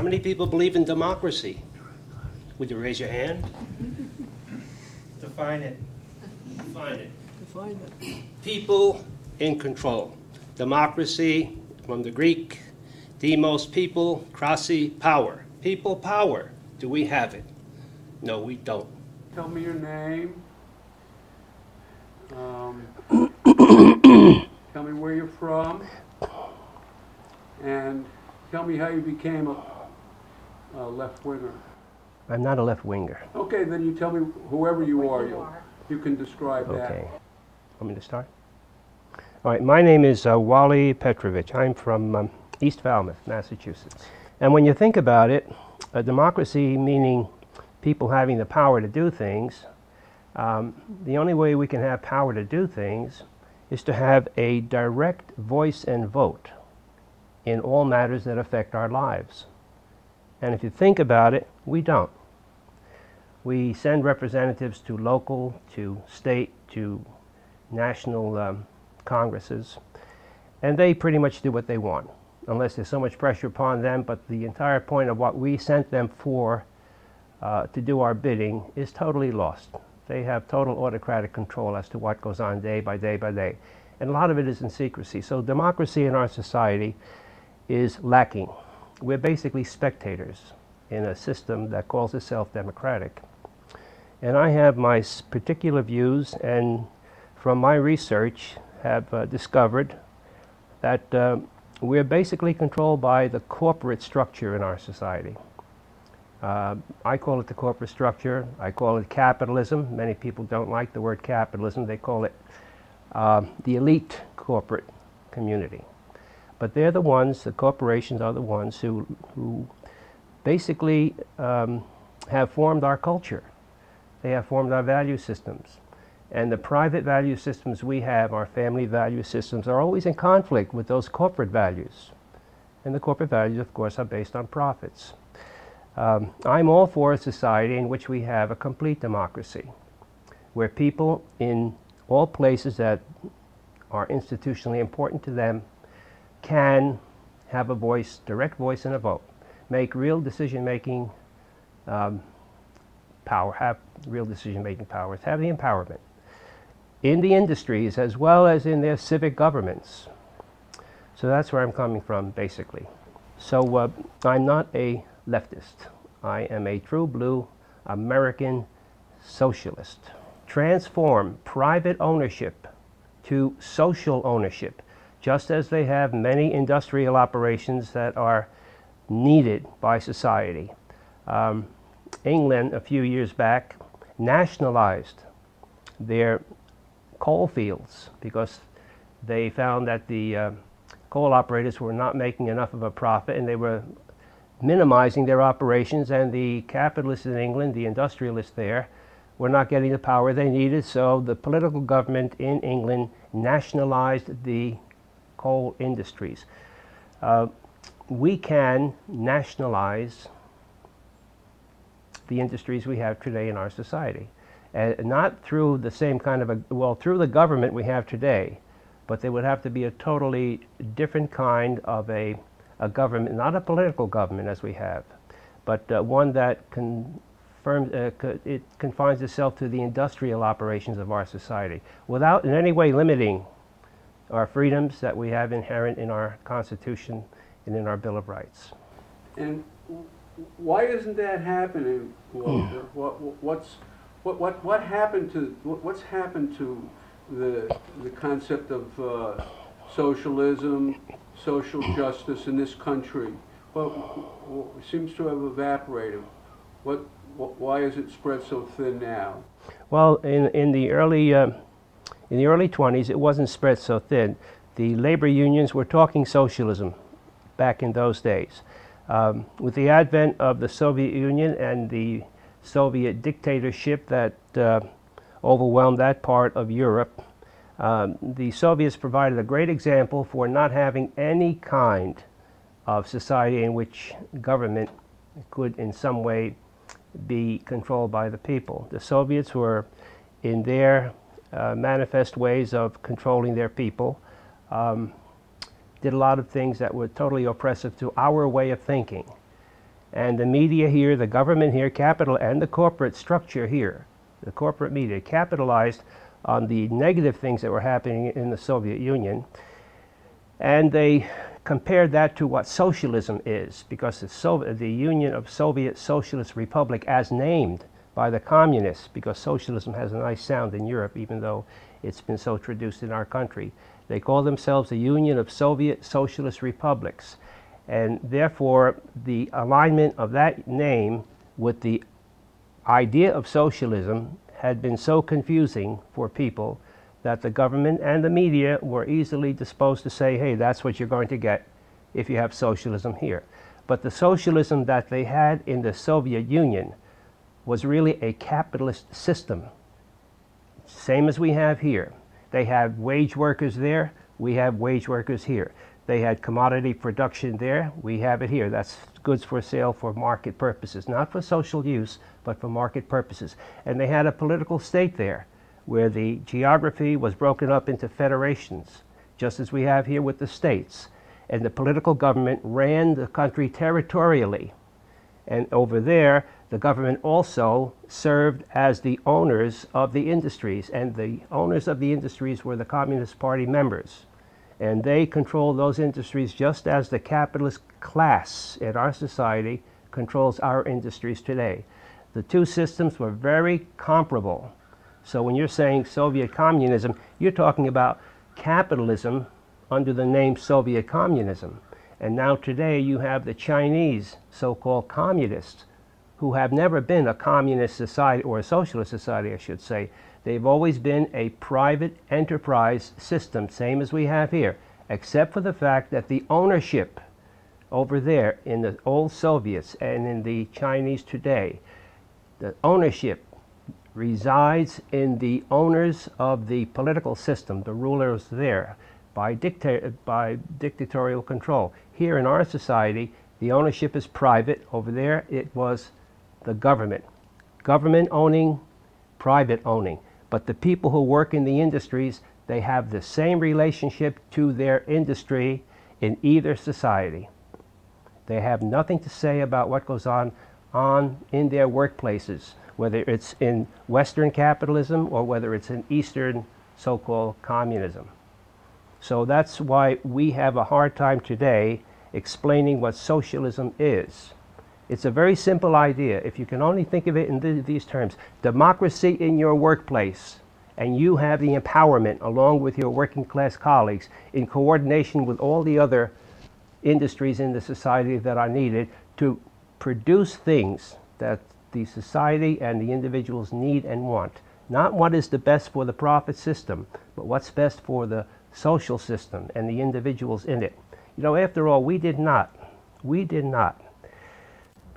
How many people believe in democracy? Would you raise your hand? Define it. Define it. Define it. People in control. Democracy, from the Greek, demos, people, krasi, power. People, power. Do we have it? No, we don't. Tell me your name. Tell me where you're from. And tell me how you became a left-winger. I'm not a left-winger. Okay, then you tell me whoever you are. You can describe that. Okay. Want me to start? All right, my name is Wally Petrovich. I'm from East Falmouth, Massachusetts. And when you think about it, a democracy meaning people having the power to do things, the only way we can have power to do things is to have a direct voice and vote in all matters that affect our lives. And if you think about it, we don't. We send representatives to local, to state, to national congresses, and they pretty much do what they want, unless there's so much pressure upon them. But the entire point of what we sent them for to do our bidding is totally lost. They have total autocratic control as to what goes on day by day by day. And a lot of it is in secrecy. So democracy in our society is lacking. We're basically spectators in a system that calls itself democratic. And I have my particular views, and from my research have discovered that we're basically controlled by the corporate structure in our society. I call it the corporate structure. I call it capitalism. Many people don't like the word capitalism. They call it the elite corporate community. But they're the ones, the corporations are the ones who basically have formed our culture. They have formed our value systems. And the private value systems we have, our family value systems, are always in conflict with those corporate values. And the corporate values, of course, are based on profits. I'm all for a society in which we have a complete democracy, where people in all places that are institutionally important to them can have a voice, direct voice and a vote, make real decision-making power, have real decision-making powers, have the empowerment in the industries as well as in their civic governments. So that's where I'm coming from, basically. So I'm not a leftist. I am a true blue American socialist. Transform private ownership to social ownership, just as they have many industrial operations that are needed by society. England, a few years back, nationalized their coal fields because they found that the coal operators were not making enough of a profit, and they were minimizing their operations, and the capitalists in England, the industrialists there, were not getting the power they needed. So the political government in England nationalized the coal industries. We can nationalize the industries we have today in our society. Not through the same kind of well, through the government we have today, but there would have to be a totally different kind of a government, not a political government as we have, but one that it confines itself to the industrial operations of our society, without in any way limiting our freedoms that we have inherent in our Constitution and in our Bill of Rights. And why isn't that happening, Walter? What's happened to the concept of socialism, social justice in this country? Well, it seems to have evaporated. Why is it spread so thin now? Well, in the early 20s, it wasn't spread so thin. The labor unions were talking socialism back in those days. With the advent of the Soviet Union and the Soviet dictatorship that overwhelmed that part of Europe, the Soviets provided a great example for not having any kind of society in which government could in some way be controlled by the people. The Soviets were, in their manifest ways of controlling their people, did a lot of things that were totally oppressive to our way of thinking. And the media here, the government here, capital, and the corporate structure here, the corporate media, capitalized on the negative things that were happening in the Soviet Union. And they compared that to what socialism is, because the Union of Soviet Socialist Republic, as named by the communists, because socialism has a nice sound in Europe, even though it's been so traduced in our country. They call themselves the Union of Soviet Socialist Republics. And therefore, the alignment of that name with the idea of socialism had been so confusing for people that the government and the media were easily disposed to say, hey, that's what you're going to get if you have socialism here. But the socialism that they had in the Soviet Union was really a capitalist system, same as we have here. They had wage workers there, we have wage workers here. They had commodity production there, we have it here. That's goods for sale for market purposes, not for social use, but for market purposes. And they had a political state there, where the geography was broken up into federations, just as we have here with the states. And the political government ran the country territorially. And over there, the government also served as the owners of the industries, and the owners of the industries were the Communist Party members. And they controlled those industries just as the capitalist class in our society controls our industries today. The two systems were very comparable. So when you're saying Soviet communism, you're talking about capitalism under the name Soviet communism. And now today you have the Chinese so-called communists, who have never been a communist society, or a socialist society, I should say. They've always been a private enterprise system, same as we have here, except for the fact that the ownership over there in the old Soviets and in the Chinese today, the ownership resides in the owners of the political system, the rulers there, by dictatorial control. Here in our society, the ownership is private. Over there, it was the government. Government owning, private owning. But the people who work in the industries, they have the same relationship to their industry in either society. They have nothing to say about what goes on in their workplaces, whether it's in Western capitalism or whether it's in Eastern so-called communism. So that's why we have a hard time today explaining what socialism is. It's a very simple idea. If you can only think of it in these terms, democracy in your workplace, and you have the empowerment along with your working class colleagues in coordination with all the other industries in the society that are needed to produce things that the society and the individuals need and want. Not what is the best for the profit system, but what's best for the social system and the individuals in it. You know, after all, we did not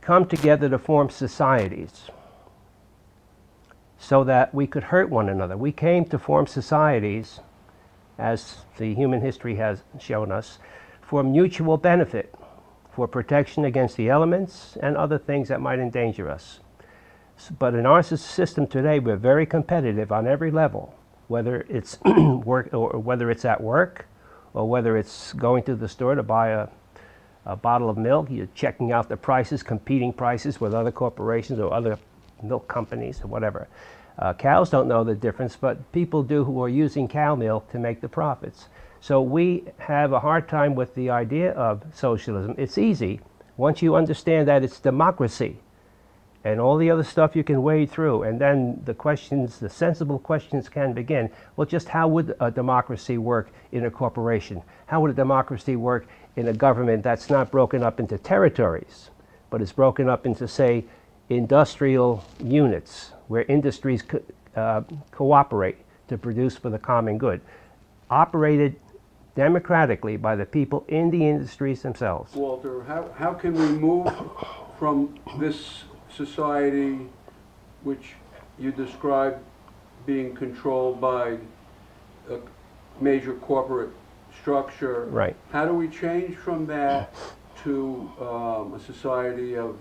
come together to form societies so that we could hurt one another. We came to form societies, as the human history has shown us, for mutual benefit, for protection against the elements and other things that might endanger us. But in our system today, we're very competitive on every level, whether it's work, or whether it's at work, or whether it's going to the store to buy a bottle of milk. You're checking out the prices, competing prices with other corporations or other milk companies or whatever. Cows don't know the difference, but people do who are using cow milk to make the profits. So we have a hard time with the idea of socialism. It's easy once you understand that it's democracy and all the other stuff you can wade through, and then the questions, the sensible questions can begin. Well, just how would a democracy work in a corporation? How would a democracy work in a government that's not broken up into territories, but is broken up into, say, industrial units, where industries cooperate to produce for the common good, operated democratically by the people in the industries themselves? Walter, how can we move from this society which you described being controlled by a major corporate structure? Right. How do we change from that to a society of